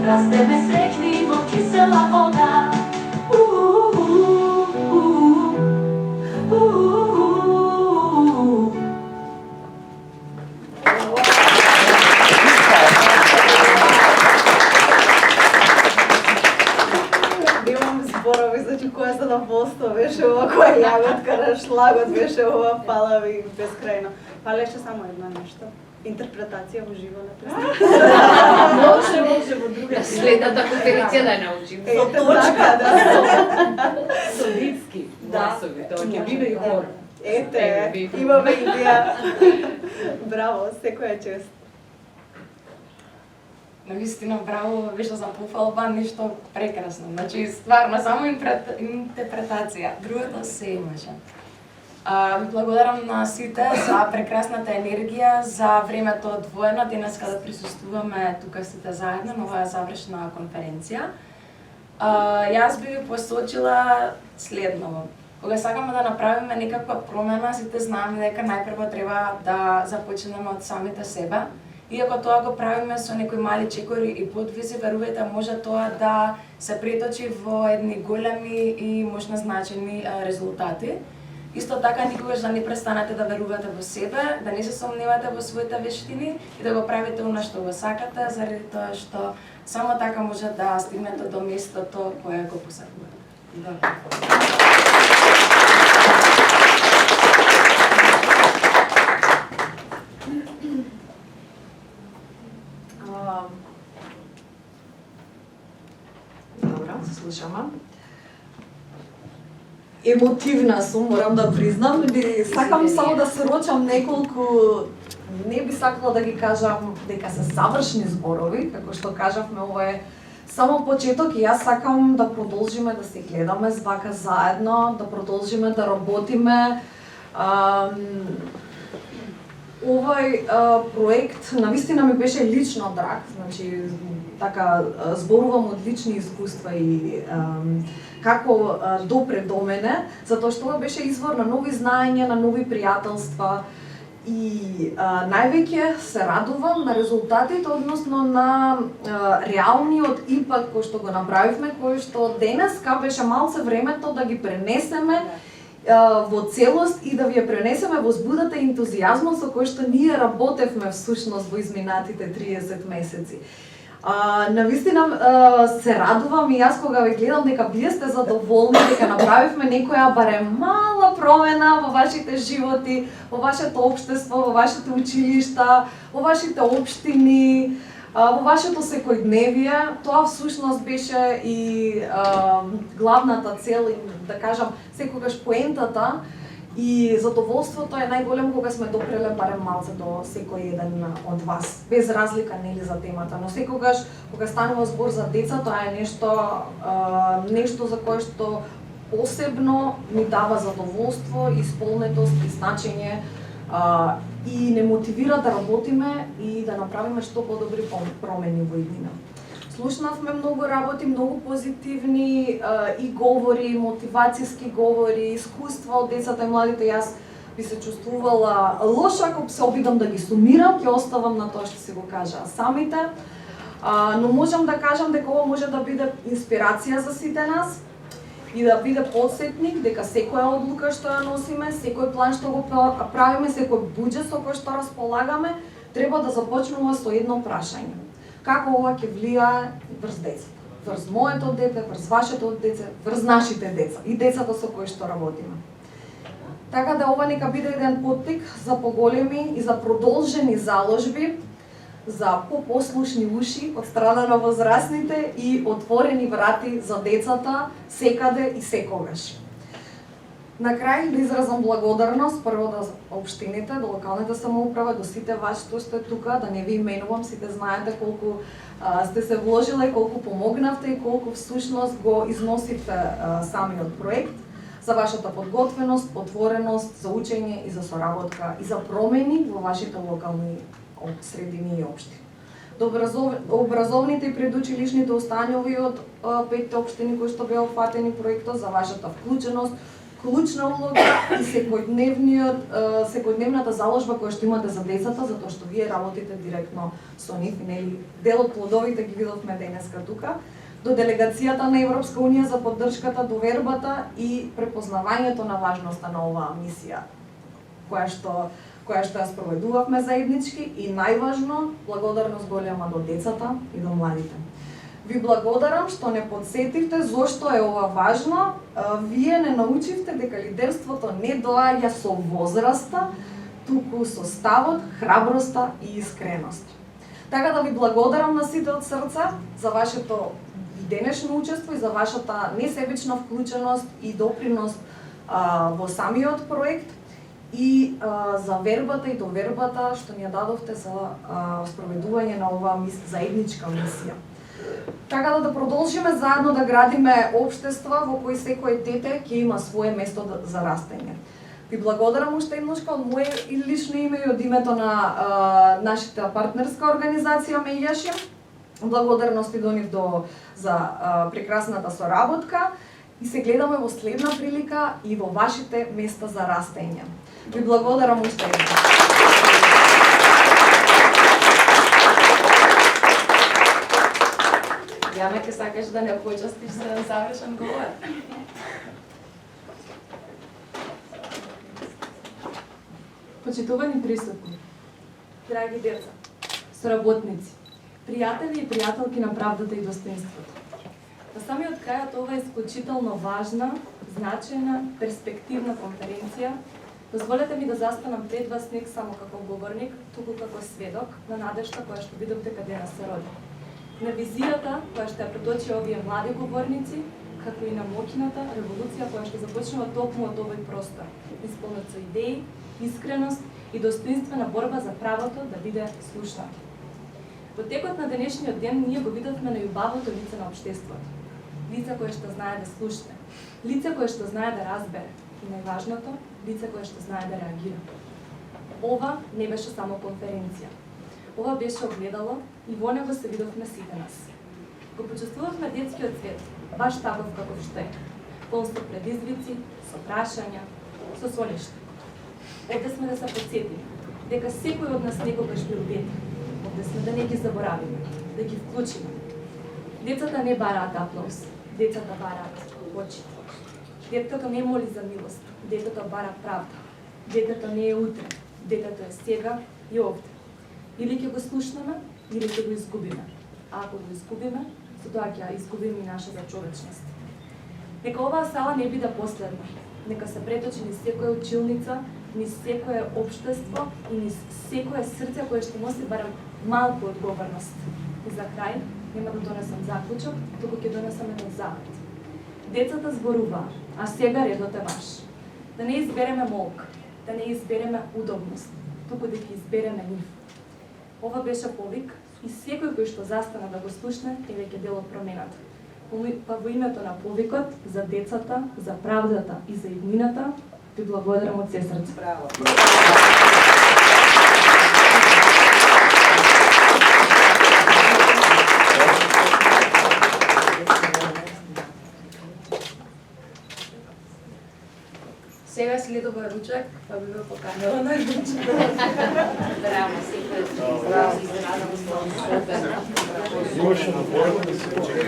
Крас тебе сречни во кисела вода. Која задоволство беше ова, која јаготка на шлагот беше ова, фала ви бескрајно. Фалеше само едно нешто. Интерпретација во живо на представа. Може во друга следната конференција да научим. Со точка, да. Со витски гласови, тоа ќе биде и хор. Ете, имаме идеја. Браво, секоја чест. Навистина, браво, беше за пофалба, нешто прекрасно. Значи, стварно, само интерпретација. Другото се имаше. Ви благодарам на сите за прекрасната енергија, за времето одвоено, денеска да присуствуваме тука сите заедно на оваа завршна конференција. Јас би ви посочила следново. Кога сакаме да направиме некаква промена, сите знаеме дека најпрво треба да започнеме од самите себе. Иако тоа го правиме со некои мали чекори и подвизи, верувајте, може тоа да се преточи во едни големи и можно значени резултати. Исто така, никогаш да не престанете да верувате во себе, да не се сомневате во своите вештини и да го правите она што го сакате, заради тоа што само така може да стигнете до местото кое го посакувате. Слушаме. Емотивна сум, морам да признам, и сакам само да сорочам неколку, не би сакала да ги кажам дека се завршни зборови, како што кажавме, ова е само почеток и јас сакам да продолжиме да се гледаме вака заедно, да продолжиме да работиме. Овој проект навистина ми беше лично драг, значи така зборувам од лични искуства и како допре до мене, затоа што ова беше извор на нови знаења, на нови пријателства и највеќе се радувам на резултатите, односно на реалниот импакт кој што го направивме, кој што денеска беше малце времето да ги пренесеме во целост и да ви ја пренесеме возбудата и ентузијазмот со кој што ние работевме всушност во изминатите 30 месеци. Навистина се радувам и јас кога ви гледам дека вие сте задоволни, дека направивме некоја барем мала промена во вашите животи, во вашето општество, во вашите училишта, во вашите општини, во вашето секојдневие. Тоа всушност беше и главната цел, и да кажам, секогаш поентата и задоволството е најголемо кога сме допреле барем малце до секој еден од вас, без разлика нели за темата, но секогаш кога станува збор за деца, тоа е нешто за кое што посебно ми дава задоволство, исполнетост и значење и не мотивира да работиме и да направиме што подобри промени во иднина. Слушнавме многу работи, многу позитивни и говори, мотивацијски говори, искуства од децата и младите. Јас би се чувствувала лоша ако се обидам да ги сумирам, ќе оставам на тоа што се го кажа самите. Но можам да кажам дека ова може да биде инспирација за сите нас и да биде потсетник дека секоја одлука што ја носиме, секој план што го правиме, секој буџет со кој што располагаме, треба да започнува со едно прашање. Како ова ќе влијае врз децата? Врз моето дете, врз вашето дете, врз нашите деца и децата со кои што работиме. Така да ова нека биде еден поттик за поголеми и за продолжени заложби, за попослушни уши од страна на возрастните и отворени врати за децата секаде и секогаш. На крај да изразам благодарност прво до општините, до локалните самоуправа, до сите вас што сте тука, да не ви именувам, сите знаете колку сте се вложиле, колку помогнавте и колку всушност го износите самиот проект, за вашата подготвеност, отвореност за учење и за соработка и за промени во вашите локални средини и општини. До образовните и предучилишните установи од 5 општини кои што беа опфатени проектот, за вашата вклученост клучна улога и секојдневната заложба која што имате за децата, затоа што вие работите директно со нив и нели дел од плодовите ги видовме денеска тука, до делегацијата на Европска унија за поддршката, довербата и препознавањето на важноста на оваа мисија, која што ја спроведувавме заеднички и најважно, благодарност голема до децата и до младите. Ви благодарам што не подсетивте зошто е ова важно. Вие не научивте дека лидерството не доаѓа со возраста, туку со ставот, храброста и искреност. Така да ви благодарам на сите од срце за вашето денешно учество и за вашата несебична вклученост и допринос во самиот проект и за вербата и довербата што ни ја дадовте за спроведување на оваа заедничка мисија. Така да продолжиме заедно да градиме општества во кои секој дете ќе има свое место за растење. Ви благодарам уште еднашка од мое и лично име и од името на нашата партнерска организација Меѓашим. Благодарности до нив за прекрасната соработка и се гледаме во следна прилика и во вашите места за растење. Ви благодарам уште еднаш. Јана, ке сакаш да не почастиш за завршен говор? Почитувани присутни, драги деца, соработници, пријатели и пријателки на правдата и достоинството. На самиот крај од ова исклучително важна, значајна, перспективна конференција, дозволете ми да застанам пред вас не само како говорник, туку како сведок на надежта која што видов дека денес се роди. На визијата која што ја преточи овие млади говорници, како и на моќната револуција која што започнува токму од овој простор, исполнет со идеи, искреност и достоинствена борба за правото да биде слушнат. Во текот на денешниот ден ние го видовме најубавото лице на општеството. Лице кое што знае да слушне, лице кое што знае да разбере и најважното, лице кое што знае да реагира. Ова не беше само конференција. Ова беше огледало и во него се видовме сите нас. Го почувствувавме детскиот свет, баш таков каков што е, полн со предизвици, со прашања, со соништа. Овде сме да се подсетиме дека секој од нас некогаш бил дете. Овде сме да не ги заборавиме, да ги вклучиме. Децата не бараат аплауз, децата бараат очи. Детето не моли за милост, детето бара правда. Детето не е утре, детето е сега и овде. Или ќе го слушнеме, или ќе го изгубиме. А ако го изгубиме, со тоа ќе изгубиме и нашата човечност. Нека оваа сала не биде последна. Нека се преточи низ секоја училница, низ секое општество и низ секое срце кое што носи барем малку одговорност. И за крај, нема да донесам заклучок, туку ќе донесам еден завет. Децата зборуваа, а сега редот е ваш. Да не избереме молк, да не избереме удобност, туку да ги избереме нив. Ова беше повик и секој кој што застана да го слушне е веќе дел од промената. Па во името на повикот за децата, за правдата и за иднината, ви благодарам од се срце. Браво. Сега следува ручек, па би ве поканила на ручек. Браво, секој. Браво, изненадам се. Завршена борба да се